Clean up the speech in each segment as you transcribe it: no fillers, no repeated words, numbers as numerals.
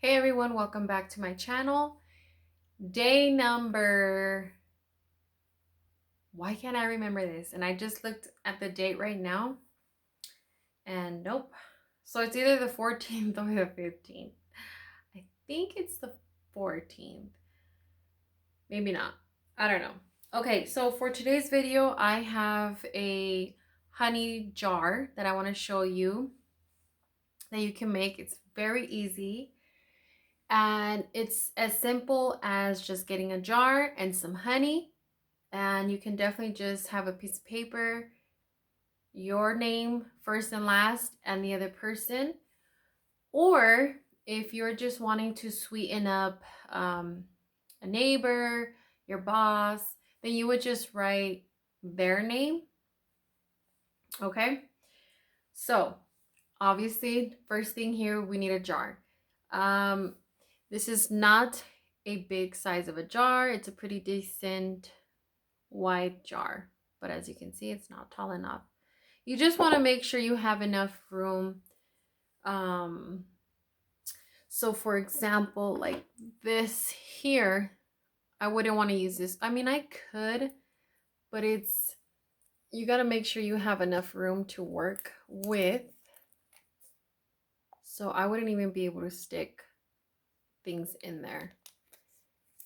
Hey everyone, welcome back to my channel. Day number, why can't I remember this? And I just looked at the date right now and nope. So it's either the 14th or the 15th. I think it's the 14th. Maybe not. I don't know. Okay, so for today's video, I have a honey jar that I want to show you that you can make. It's very easy. And it's as simple as just getting a jar and some honey. And you can definitely just have a piece of paper, your name first and last, and the other person. Or if you're just wanting to sweeten up a neighbor, your boss, then you would just write their name. Okay. So obviously, first thing here, we need a jar. This is not a big size of a jar. It's a pretty decent wide jar, but as you can see, it's not tall enough. You just want to make sure you have enough room. So for example, like this here, I wouldn't want to use this. I mean, I could, but you got to make sure you have enough room to work with. So I wouldn't even be able to stick things in there.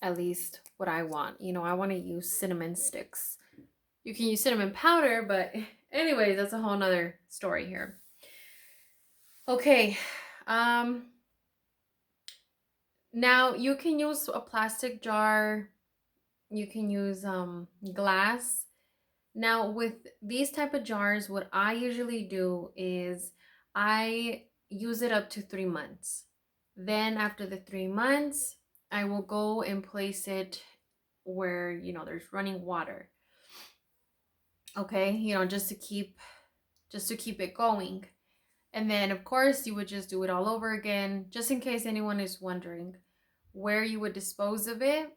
At least what I want. You know, I want to use cinnamon sticks. You can use cinnamon powder, but anyways, that's a whole nother story here. Okay. Now you can use a plastic jar. You can use glass. Now with these type of jars, what I usually do is I use it up to 3 months. Then after the 3 months, I will go and place it where, you know, there's running water. Okay, you know, just to keep it going. And then of course you would just do it all over again, just in case anyone is wondering where you would dispose of it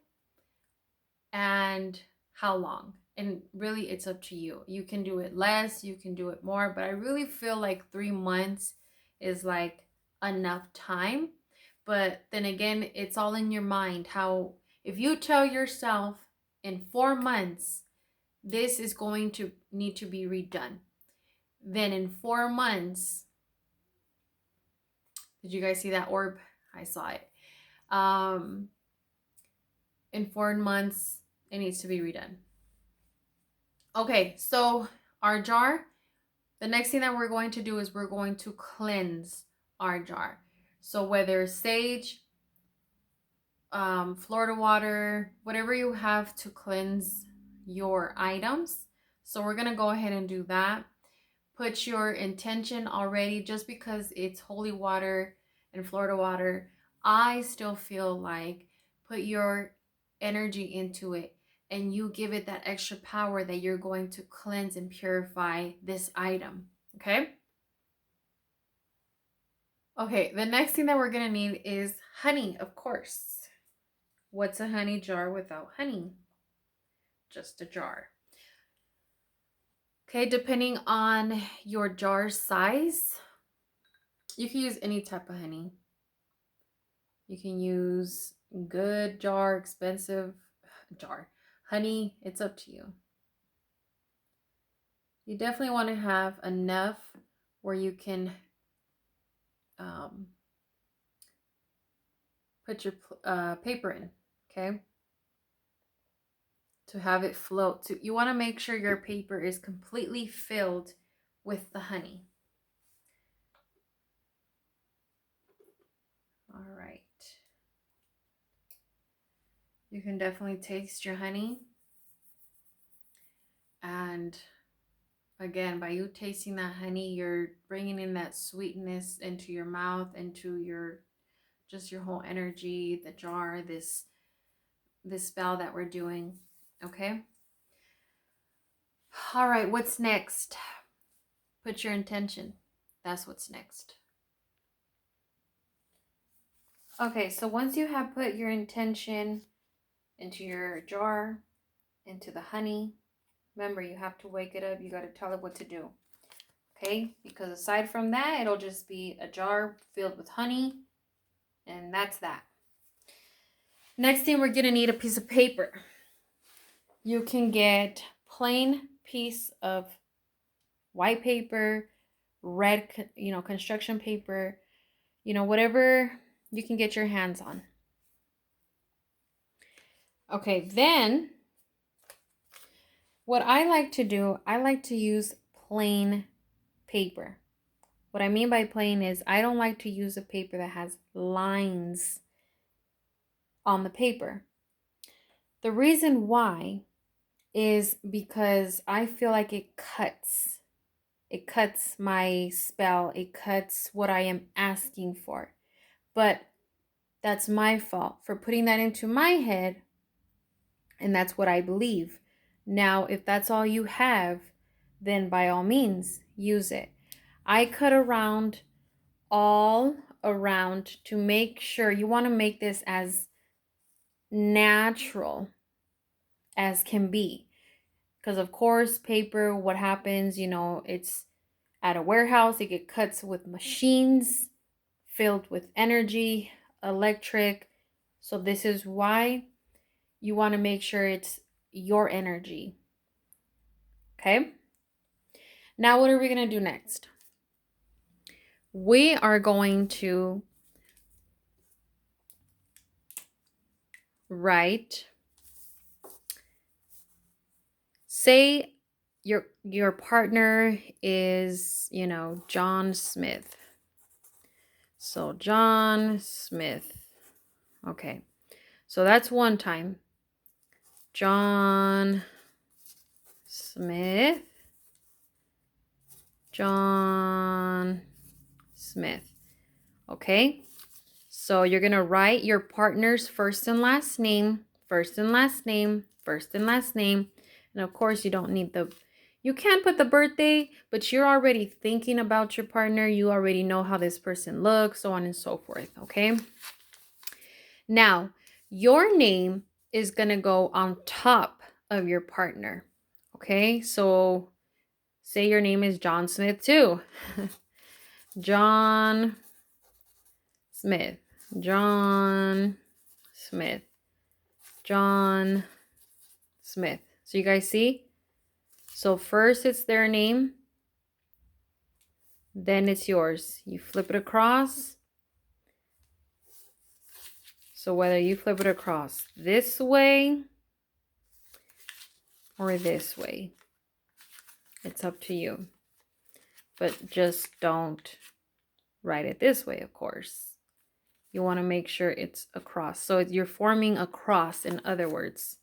and how long. And really it's up to you. You can do it less, you can do it more, but I really feel like 3 months is like enough time. But then again, it's all in your mind. How if you tell yourself in 4 months this is going to need to be redone, then in 4 months, did you guys see that orb? I saw it. In 4 months, it needs to be redone. Okay, so our jar, the next thing that we're going to do is we're going to cleanse our jar. So whether sage, Florida water, whatever you have to cleanse your items. So we're going to go ahead and do that. Put your intention already. Just because it's holy water and Florida water, I still feel like put your energy into it and you give it that extra power that you're going to cleanse and purify this item. Okay? Okay, the next thing that we're going to need is honey, of course. What's a honey jar without honey? Just a jar. Okay, depending on your jar size, you can use any type of honey. You can use good jar, expensive jar. Honey, it's up to you. You definitely want to have enough where you can put your paper in, okay? To have it float. So you want to make sure your paper is completely filled with the honey. All right. You can definitely taste your honey. And again, by you tasting that honey, you're bringing in that sweetness into your mouth, into your just your whole energy, the jar, this spell that we're doing. Okay? All right, what's next? Put your intention. That's what's next. Okay, so once you have put your intention into your jar, into the honey, remember you have to wake it up. You got to tell it what to do. Okay? Because aside from that, it'll just be a jar filled with honey. And that's that. Next thing, we're gonna need a piece of paper. You can get plain piece of white paper, red, construction paper, whatever you can get your hands on. Okay, then what I like to do, I like to use plain paper. What I mean by plain is I don't like to use a paper that has lines on the paper. The reason why is because I feel like it cuts. It cuts my spell. It cuts what I am asking for. But that's my fault for putting that into my head, and that's what I believe. Now, if that's all you have, then by all means, use it. I cut around all around to make sure you want to make this as natural as can be. Because of course, paper, what happens, it's at a warehouse, it gets cuts with machines filled with energy, electric. So this is why you want to make sure it's your energy. Okay? Now what are we going to do next? We are going to write, say your partner is, John Smith. So John Smith. Okay. So that's one time. John Smith. John Smith. Okay. So you're going to write your partner's first and last name, first and last name, first and last name. And of course, you don't need you can't put the birthday, but you're already thinking about your partner. You already know how this person looks, so on and so forth. Okay. Now, your name is going to go on top of your partner. Okay. So say your name is John Smith too. John Smith. John Smith. John Smith. So you guys see? So first it's their name. Then it's yours. You flip it across. So whether you flip it across this way or this way, it's up to you. But just don't write it this way, of course. You want to make sure it's across. So you're forming a cross, in other words.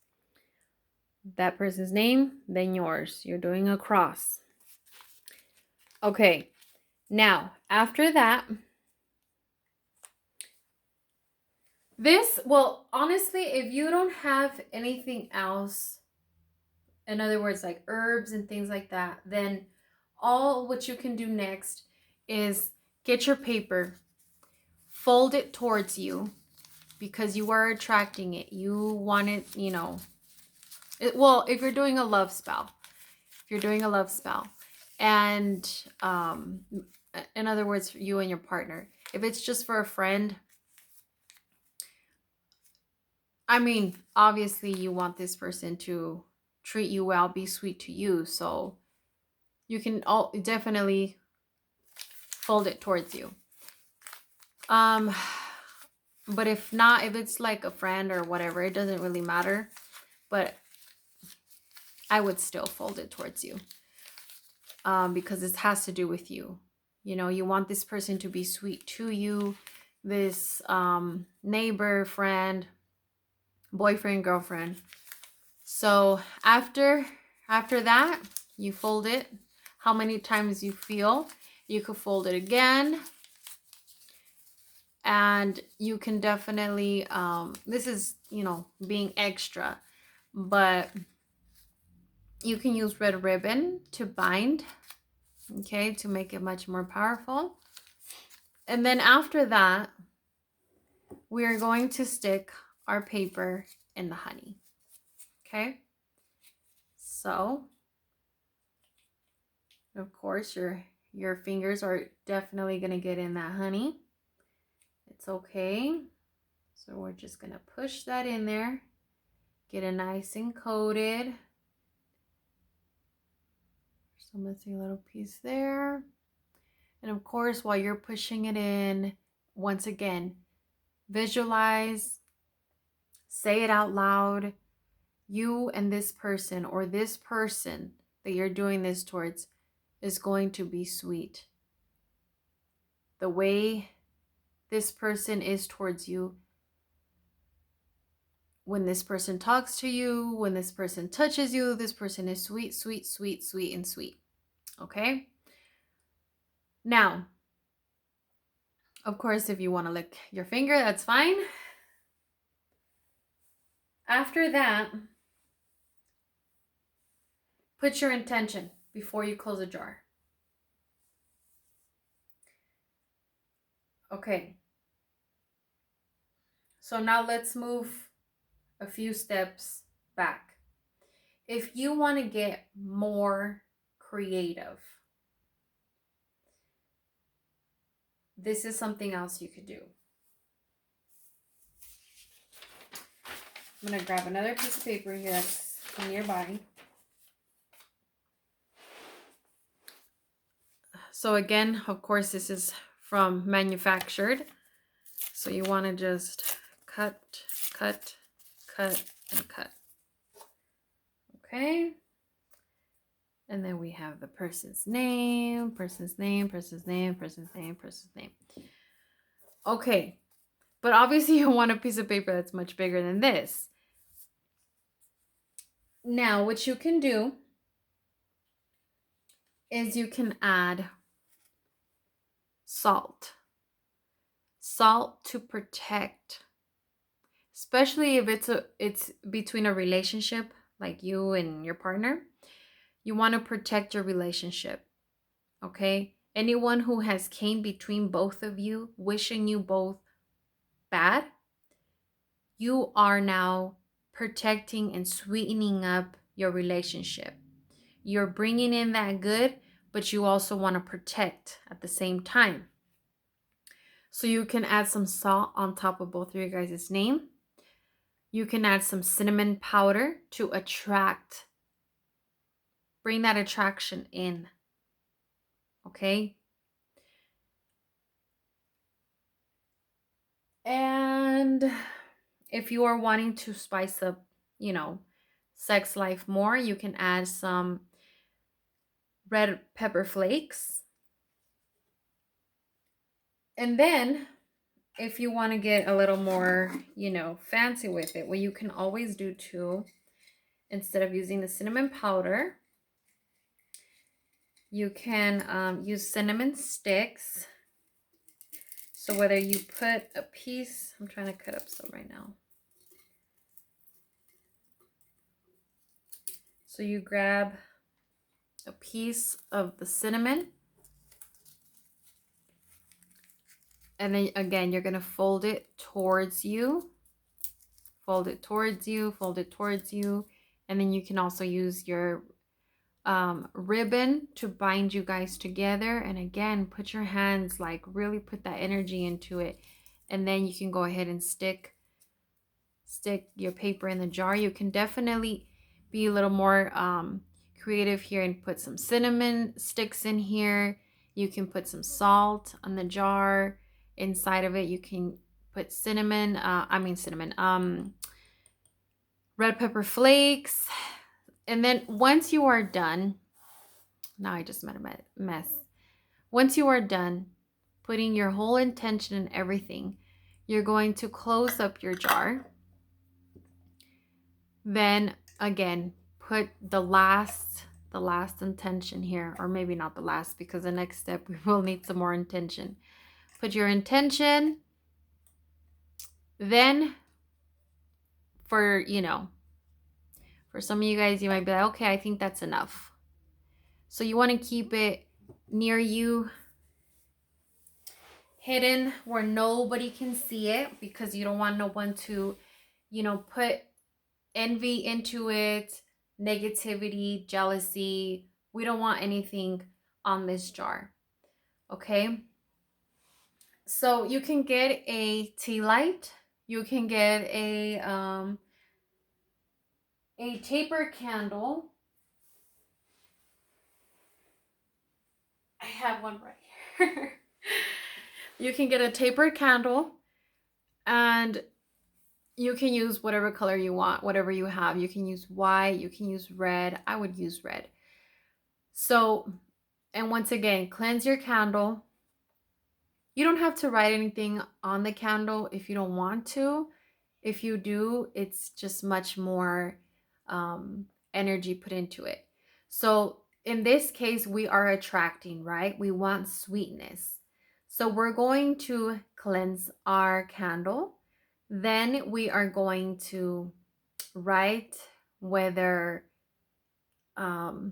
That person's name, then yours. You're doing a cross. Okay. Now, after that, well, honestly, if you don't have anything else, in other words, like herbs and things like that, then all what you can do next is get your paper, fold it towards you, because you are attracting it. You want it, well, if you're doing a love spell, and in other words, you and your partner. If it's just for a friend, I mean, obviously you want this person to treat you well, be sweet to you, so you can definitely fold it towards you. But if not, if it's like a friend or whatever, it doesn't really matter. But I would still fold it towards you. Because this has to do with you. You want this person to be sweet to you. This neighbor, friend, boyfriend, girlfriend. So after that, you fold it how many times you feel. You could fold it again. And you can definitely, this is, being extra, but you can use red ribbon to bind, okay, to make it much more powerful. And then after that, we are going to stick our paper in the honey, okay? So, of course, your fingers are definitely going to get in that honey. It's okay. So we're just going to push that in there. Get it nice and coated. So missing a little piece there. And of course, while you're pushing it in, once again, visualize, say it out loud. You and this person, or this person that you're doing this towards, is going to be sweet. The way this person is towards you, when this person talks to you, when this person touches you, this person is sweet, sweet, sweet, sweet, and sweet. Okay? Now, of course, if you want to lick your finger, that's fine. After that, put your intention before you close a jar. Okay. So now let's move a few steps back. If you want to get more creative, this is something else you could do. I'm going to grab another piece of paper here that's nearby. So again, of course, this is from manufactured. So you want to just cut, cut, cut, and cut. Okay. And then we have the person's name, person's name, person's name, person's name, person's name. Okay. But obviously you want a piece of paper that's much bigger than this. Now, what you can do is you can add salt. Salt to protect, especially if it's between a relationship like you and your partner. You want to protect your relationship. Okay? Anyone who has came between both of you, wishing you both bad, you are now protecting and sweetening up your relationship. You're bringing in that good, but you also want to protect at the same time. So you can add some salt on top of both of your guys' name. You can add some cinnamon powder to attract, bring that attraction in. Okay? And if you are wanting to spice up, sex life more, you can add some red pepper flakes. And then if you want to get a little more, fancy with it, what you can always do too, instead of using the cinnamon powder, you can use cinnamon sticks. So whether you put a piece, I'm trying to cut up some right now. So you grab a piece of the cinnamon. And then again, you're going to fold it towards you. Fold it towards you, fold it towards you. And then you can also use your ribbon to bind you guys together. And again, put your hands, like really put that energy into it. And then you can go ahead and stick your paper in the jar. You can definitely be a little more creative here and put some cinnamon sticks in here. You can put some salt on the jar. Inside of it, you can put red pepper flakes. And then once you are done, now I just made a mess. Once you are done putting your whole intention and everything, you're going to close up your jar. Then again, put the last intention here, or maybe not the last, because the next step we will need some more intention. Put your intention. Then for some of you guys, you might be like, okay, I think that's enough. So you want to keep it near you, hidden where nobody can see it, because you don't want no one to, put envy into it, negativity, jealousy. We don't want anything on this jar. Okay? So you can get a tea light. You can get a taper candle. I have one right here. You can get a tapered candle, and you can use whatever color you want, whatever you have. You can use white, you can use red. I would use red. So, and once again, cleanse your candle. You don't have to write anything on the candle if you don't want to. If you do, it's just much more energy put into it. So in this case, we are attracting, right? We want sweetness. So we're going to cleanse our candle. Then we are going to write whether, well,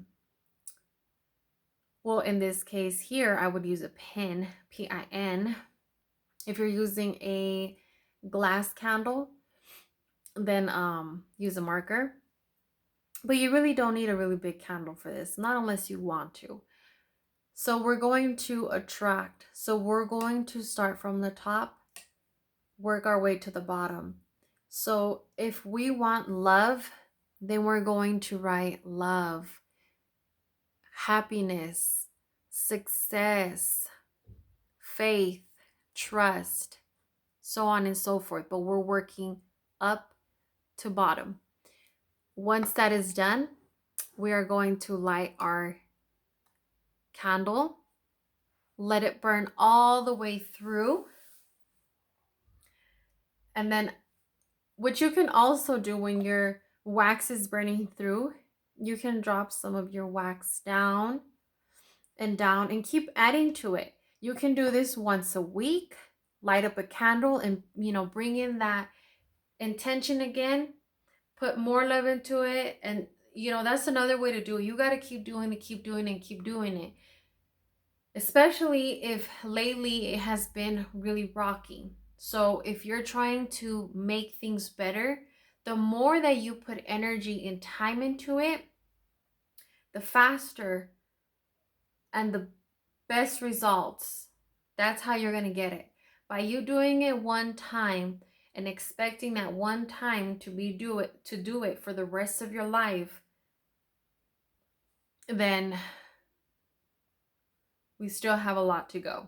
in this case here, I would use a pin, P-I-N. If you're using a glass candle, then use a marker. But you really don't need a really big candle for this, not unless you want to. So we're going to attract. So we're going to start from the top, work our way to the bottom. So if we want love, then we're going to write love, happiness, success, faith, trust, so on and so forth. But we're working up to bottom. Once that is done, we are going to light our candle, let it burn all the way through. And then what you can also do when your wax is burning through, you can drop some of your wax down and keep adding to it. You can do this once a week, light up a candle and, bring in that intention again, put more love into it. And, that's another way to do it. You got to keep doing it, keep doing it, keep doing it. Especially if lately it has been really rocky. So if you're trying to make things better, the more that you put energy and time into it, the faster and the best results. That's how you're going to get it. By you doing it one time and expecting that one time to do it for the rest of your life, then we still have a lot to go.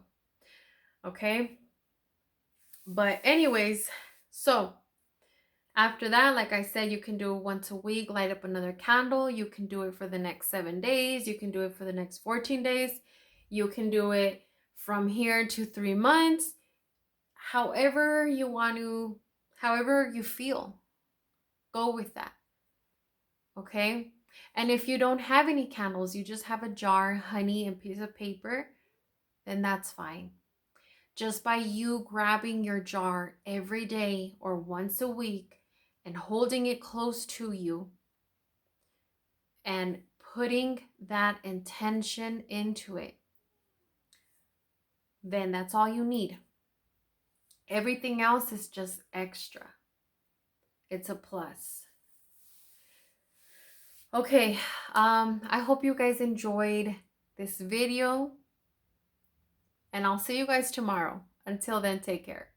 Okay? But anyways, so after that, like I said, you can do it once a week, light up another candle. You can do it for the next 7 days. You can do it for the next 14 days. You can do it from here to 3 months. However you want to, however you feel, go with that. Okay? And if you don't have any candles, you just have a jar, honey, and piece of paper, then that's fine. Just by you grabbing your jar every day or once a week and holding it close to you and putting that intention into it, then that's all you need. Everything else is just extra. It's a plus. Okay, I hope you guys enjoyed this video, and I'll see you guys tomorrow. Until then, take care.